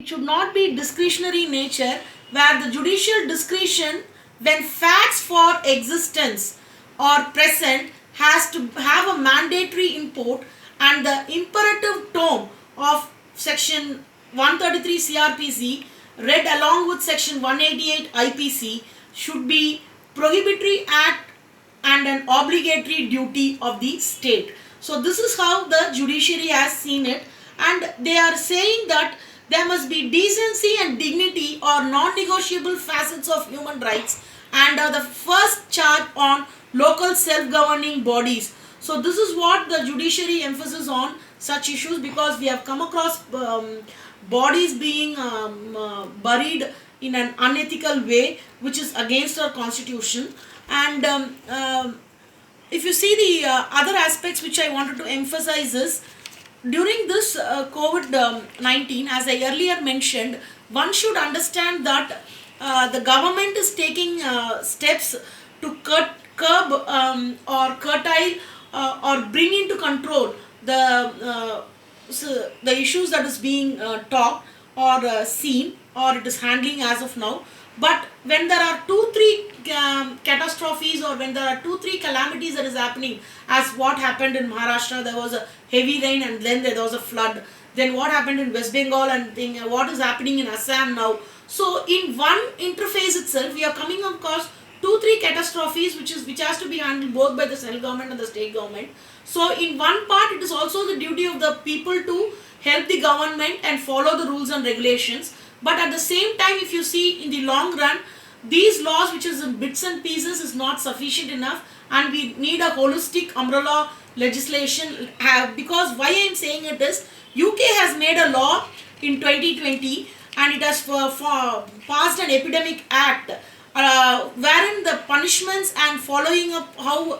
It should not be discretionary nature, where the judicial discretion when facts for existence are present has to have a mandatory import, and the imperative tone of section 133 CRPC read along with section 188 IPC should be prohibitory act and an obligatory duty of the state. So this is how the judiciary has seen it, and they are saying that there must be decency and dignity or non-negotiable facets of human rights, and the first charge on local self-governing bodies. So this is what the judiciary emphasis on such issues, because we have come across bodies being buried in an unethical way, which is against our constitution. And if you see the other aspects which I wanted to emphasize is, during this COVID-19, as I earlier mentioned, one should understand that the government is taking steps to curb or curtail or bring into control the issues that is being talked or seen, or it is handling as of now. But when there are 2-3 catastrophes, or when there are 2-3 calamities that is happening, as what happened in Maharashtra, there was a heavy rain and then there was a flood. Then what happened in West Bengal, and what is happening in Assam now. So in one interface itself, we are coming across 2-3 catastrophes which has to be handled both by the central government and the state government. So in one part, it is also the duty of the people to help the government and follow the rules and regulations. But at the same time, if you see in the long run, these laws which is in bits and pieces is not sufficient enough, and we need a holistic umbrella legislation. Because why I am saying it is, UK has made a law in 2020, and it has passed an epidemic act wherein the punishments and following up how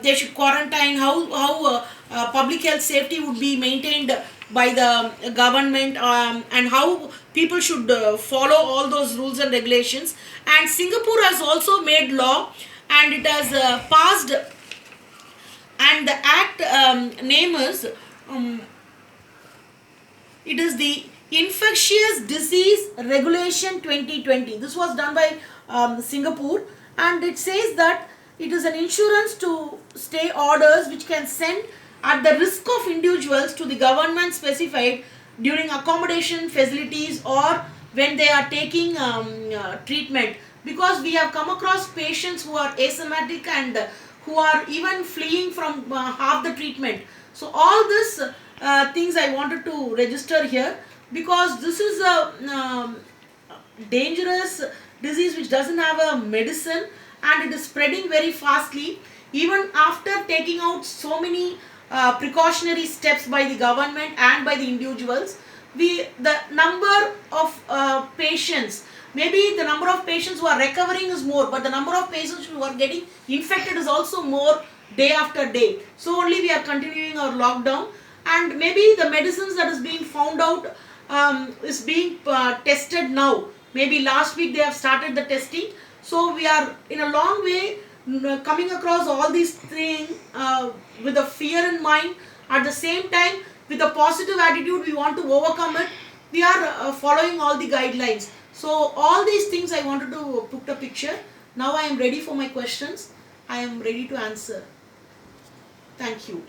they should quarantine, how public health safety would be maintained by the government, and how people should follow all those rules and regulations. And Singapore has also made law, and it has passed, and the act name is it is the Infectious Disease Regulation 2020. This was done by Singapore, and it says that it is an insurance to stay orders which can send at the risk of individuals to the government specified during accommodation facilities, or when they are taking treatment. Because we have come across patients who are asymptomatic and who are even fleeing from half the treatment. So all this things I wanted to register here, because this is a dangerous disease which doesn't have a medicine, and it is spreading very fastly. Even after taking out so many precautionary steps by the government and by the individuals, the number of patients, maybe the number of patients who are recovering is more, but the number of patients who are getting infected is also more day after day. So only we are continuing our lockdown, and maybe the medicines that is being found out is being tested now. Maybe last week they have started the testing. So we are in a long way coming across all these things with a fear in mind. At the same time, with a positive attitude, we want to overcome it. We are following all the guidelines. So all these things I wanted to put a picture. Now I am ready for my questions. I am ready to answer. Thank you.